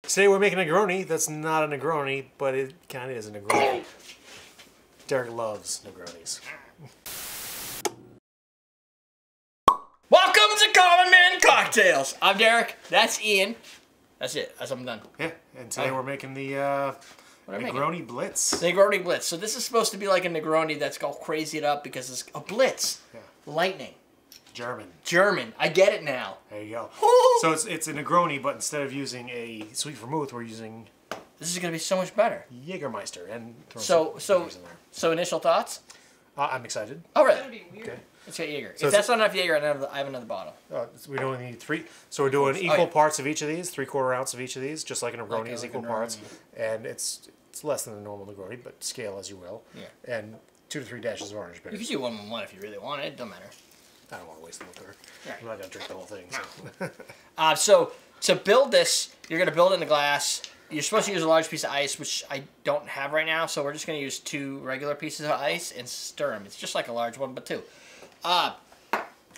Today we're making a Negroni. That's not a Negroni, but it kind of is a Negroni. Derek loves Negronis. Welcome to Common Man Cocktails. I'm Derek. That's Ian. That's it. That's I'm done. Yeah, and today we're making the Negroni Blitz. Negroni Blitz. So this is supposed to be like a Negroni that's all crazy it up because it's a Blitz. Yeah. Lightning. German. I get it now. There you go. So it's a Negroni, but instead of using a sweet vermouth, we're using... This is going to be so much better. Jagermeister. And So initial thoughts? I'm excited. Oh, really? It's gonna be weird. Okay. Let's get Jaeger. So if that's not enough Jaeger, I have another bottle. We only need 3. So we're doing equal parts of each of these, 3/4 ounce of each of these, just like a Negroni is equal parts. And it's less than a normal Negroni, but scale as you will. Yeah. And 2 to 3 dashes of orange bitters. You can do 1 and 1 if you really want it. It doesn't matter. I don't want to waste the liquor. Right. I'm not going to drink the whole thing. No. So to build this, you're going to build it in the glass. You're supposed to use a large piece of ice, which I don't have right now, so we're just going to use 2 regular pieces of ice and stir them. It's just like a large one, but 2.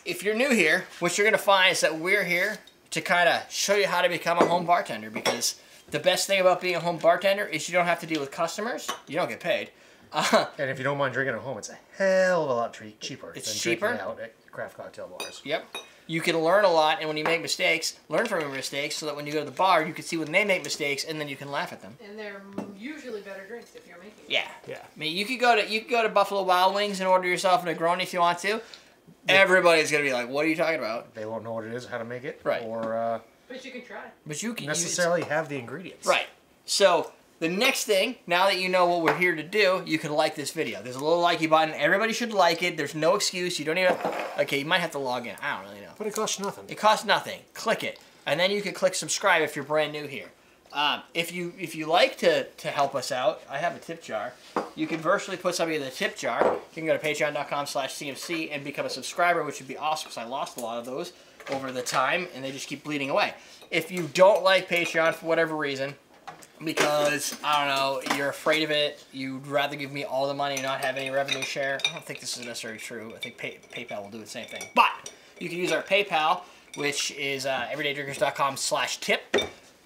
If you're new here, what you're going to find is that we're here to kind of show you how to become a home bartender, because the best thing about being a home bartender is you don't have to deal with customers. You don't get paid. And if you don't mind drinking at home, it's a hell of a lot cheaper than cheaper? drinking out at craft cocktail bars. Yep. You can learn a lot, and when you make mistakes, learn from your mistakes so that when you go to the bar, you can see when they make mistakes, and then you can laugh at them. And they're usually better drinks if you're making them. Yeah. Yeah. I mean, you could go to Buffalo Wild Wings and order yourself a Negroni if you want to. Everybody's going to be like, what are you talking about? They won't know what it is, how to make it. Right. Or But you can try. But you can necessarily have the ingredients. Right. So the next thing, now that you know what we're here to do, you can like this video. There's a little likey button. Everybody should like it. There's no excuse. You don't even okay, you might have to log in. I don't really know. But it costs you nothing. It costs nothing. Click it. And then you can click subscribe if you're brand new here. If you like to help us out, I have a tip jar. You can virtually put something in the tip jar. You can go to patreon.com/CMC and become a subscriber, which would be awesome because I lost a lot of those over the time, and they just keep bleeding away. If you don't like Patreon for whatever reason, because, I don't know, you're afraid of it, you'd rather give me all the money and not have any revenue share, I don't think this is necessarily true. I think PayPal will do the same thing. But you can use our PayPal, which is everydaydrinkers.com/tip.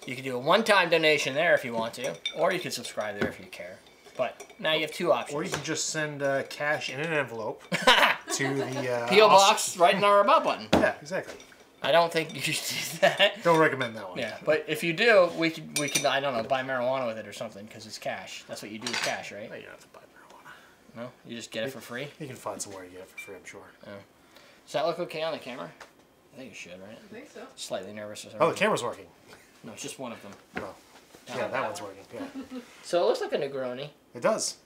You can do a one-time donation there if you want to, or you can subscribe there if you care. But now you have 2 options. Or you can just send cash in an envelope to the... P.O. Box right in our About button. Yeah, exactly. I don't think you should do that. Don't recommend that one. Yeah, but if you do, we can I don't know, buy marijuana with it or something, because it's cash. That's what you do with cash, right? No, you don't have to buy marijuana. No? You just get it for free? You can find somewhere to get it for free, I'm sure. Oh. Does that look okay on the camera? I think it should, right? I think so. Slightly nervous or something. Oh, the camera's working. No, it's just one of them. Oh. Yeah, that one's working. Yeah. So it looks like a Negroni. It does.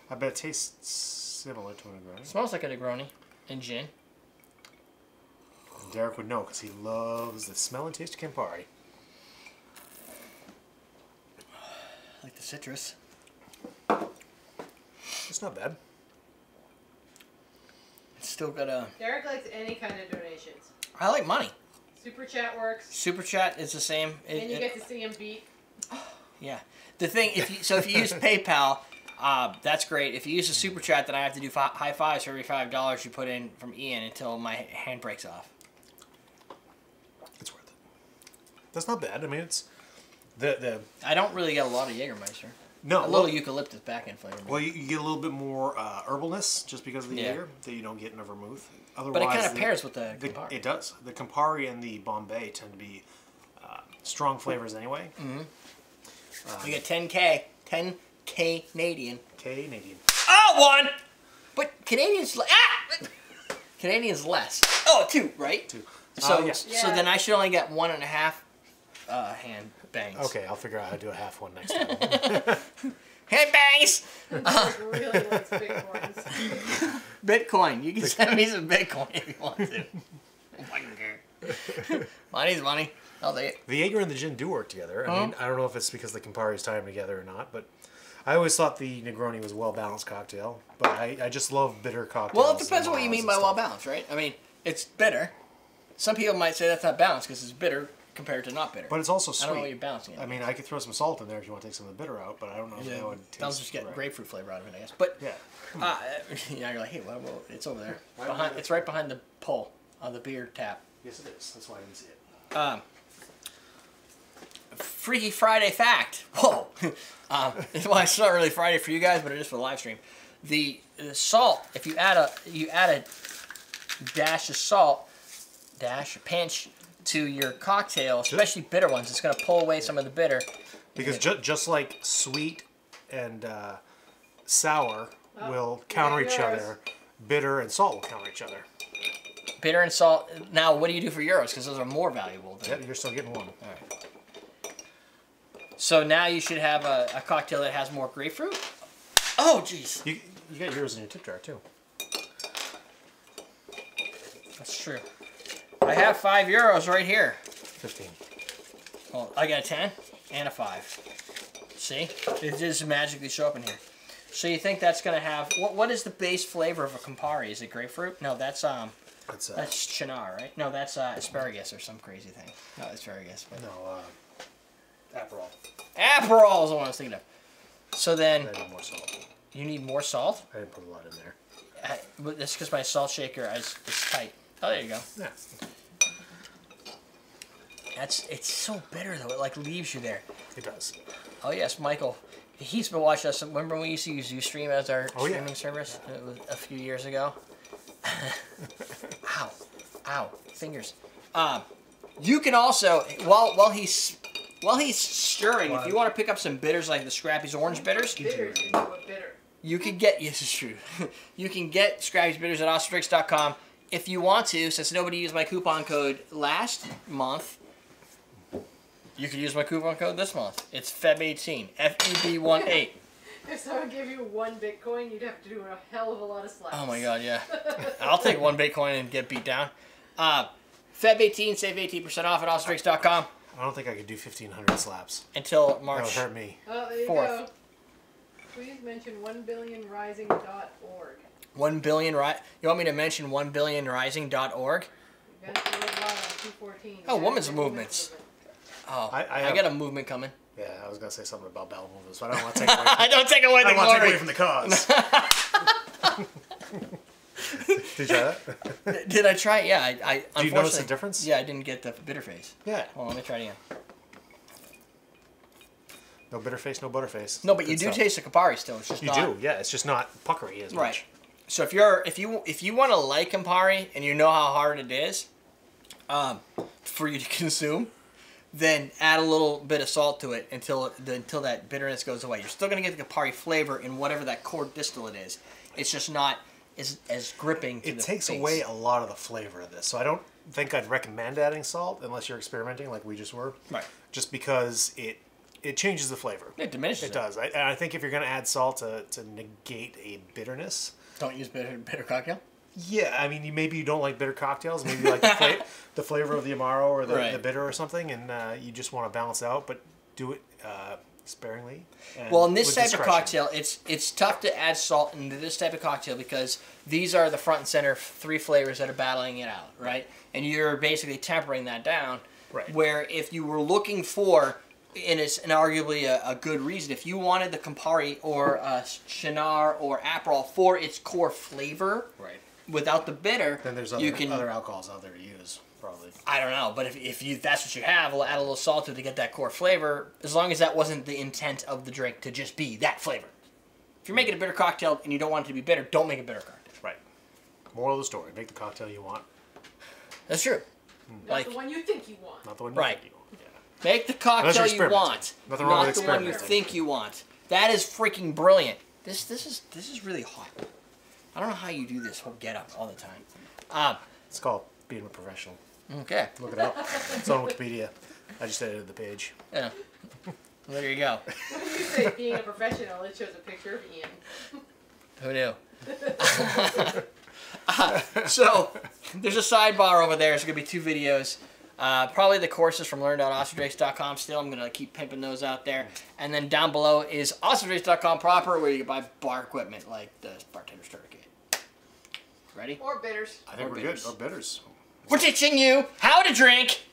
I bet it tastes similar to a Negroni. It smells like a Negroni and gin. Derek would know because he loves the smell and taste of Campari. I like the citrus. It's not bad. It's still got a... Derek likes any kind of donations. I like money. Super chat works. Super Chat is the same. And you get to see him beat. Yeah. The thing, if you use PayPal, that's great. If you use a Super Chat, then I have to do high fives for every $5 you put in from Ian until my hand breaks off. It's worth it. That's not bad. I mean, it's... I don't really get a lot of Jagermeister. No. A little eucalyptus back-end flavor. Well, you get a little bit more herbalness just because of the Jaeger that you don't get in a vermouth. Otherwise, but it kind of pairs with the Campari. It does. The Campari and the Bombay tend to be strong flavors anyway. Mm-hmm. We get 10K. 10K Canadian. Canadian. Oh, 1! But Canadians... Canadians less. Oh, 2, right? 2. So, yes. So then I should only get 1.5 hand bangs. Okay, I'll figure out how to do a half one next time. Hand bangs! Derek really likes Bitcoins. Bitcoin. You can send me some Bitcoin if you want to. I fucking care. Money's money. I'll take it. The Jaeger and the gin do work together. I mean, I don't know if it's because the Campari is tying them together or not, but I always thought the Negroni was a well-balanced cocktail. But I just love bitter cocktails. Well, it depends on what you mean by well-balanced, right? I mean, it's bitter. Some people might say that's not balanced because it's bitter compared to not bitter. But it's also sweet. I don't know what you're balancing it. I mean, I could throw some salt in there if you want to take some of the bitter out, but I don't know if that would taste They'll just get right. grapefruit flavor out of it, I guess. But Yeah. yeah, you're like, hey, well, it's over there. It's right behind the pole on the beer tap. Yes, it is. That's why I didn't see it. Freaky Friday fact. Whoa. Well, it's not really Friday for you guys, but it is for the live stream. The salt, if you add a dash of salt, a pinch to your cocktail, especially bitter ones, it's going to pull away some of the bitter. Because just like sweet and sour will counter each other, bitter and salt will counter each other. Bitter and salt. Now, what do you do for euros? Because those are more valuable. Yep, you're still getting one. All right. So now you should have a cocktail that has more grapefruit. Oh, jeez. You got yours in your tip jar, too. That's true. I have €5 right here. 15. Well, I got a 10 and a 5. See? It just magically show up in here. So you think that's going to have... What is the base flavor of a Campari? Is it grapefruit? No, that's Chinar, right? No, that's asparagus or some crazy thing. No, asparagus. But... No, Aperol. Aperol is the one I was thinking of. So then... I need more salt. You need more salt? I didn't put a lot in there. But that's because my salt shaker is tight. Oh, there you go. Yeah. It's so bitter, though. It, like, leaves you there. It does. Oh, yes, Michael. He's been watching us. Remember when we used to use Ustream as our streaming service a few years ago? Ow. Ow. Fingers. You can also, while he's stirring, if you want to pick up some bitters like the Scrappy's orange bitters, Bitters, you know what bitter. you can get, yes, it's true. You can get Scrappy's bitters at awesometricks.com. If you want to, since nobody used my coupon code last month, you can use my coupon code this month. It's FEB18, FEB18. If someone gave you 1 Bitcoin, you'd have to do a hell of a lot of slaps. Oh my god, yeah. I'll take 1 Bitcoin and get beat down. FEB18, save 18% off at awesometricks.com. I don't think I could do 1,500 slaps. Until March. That would hurt me. Oh, there you 4th. go. Please mention 1billionrising.org. 1 billion, you want me to mention 1billionrising.org? Events worldwide on 214. Oh, women's movements. Oh, I got a movement coming. Yeah, I was going to say something about bowel movements, but I don't want to take away from, I don't take away the I don't want to take glory. away from the cause. Did you try that? Did I try it? Yeah, I Do you notice the difference? Yeah, I didn't get the bitter face. Yeah. Well, let me try it again. No bitter face, no butter face. No, but you Good do stuff. taste the Campari still. It's just You not... do, yeah. It's just not puckery as much. Right. So if you want to like Campari and you know how hard it is for you to consume, then add a little bit of salt to it until that bitterness goes away. You're still going to get the Campari flavor in whatever that core distillate is. It's just not as gripping to the It takes face. away a lot of the flavor of this. So I don't think I'd recommend adding salt unless you're experimenting like we just were. Right. Just because it changes the flavor. It diminishes It does. I think if you're going to add salt to negate a bitterness... Don't use bitter cocktail? Yeah, I mean, maybe you don't like bitter cocktails. Maybe you like the flavor of the Amaro or the bitter or something, and you just want to balance out, but do it sparingly. Well, in this with type of discretion. cocktail, it's tough to add salt into this type of cocktail because these are the front and center 3 flavors that are battling it out, right? And you're basically tempering that down. Right. Where if you were looking for... And it's arguably a good reason. If you wanted the Campari or Chinar or Aperol for its core flavor, Right. without the bitter, Then there's other alcohols out there to use, probably. I don't know, but if that's what you have, we'll add a little salt to it to get that core flavor, as long as that wasn't the intent of the drink to just be that flavor. If you're making a bitter cocktail and you don't want it to be bitter, don't make a bitter cocktail. Right. Moral of the story, make the cocktail you want. That's true. Not the one you think you want. Not the one you Right. think you want. Yeah. Make the cocktail you want, Nothing wrong not with the one you experimenting. think you want. That is freaking brilliant. This is really hot. I don't know how you do this whole get up all the time. It's called being a professional. Okay. Look it up. It's on Wikipedia. I just edited the page. Yeah. Well, there you go. When you say being a professional, it shows a picture of Ian. Who knew? So, there's a sidebar over there. There's going to be 2 videos. Probably the courses from learn.awesometricks.com still. I'm going to keep pimping those out there. And then down below is awesometricks.com proper, where you can buy bar equipment like the bartender starter kit. Ready? Or bitters. I think Or we're bitters. good. Or bitters. We're teaching you how to drink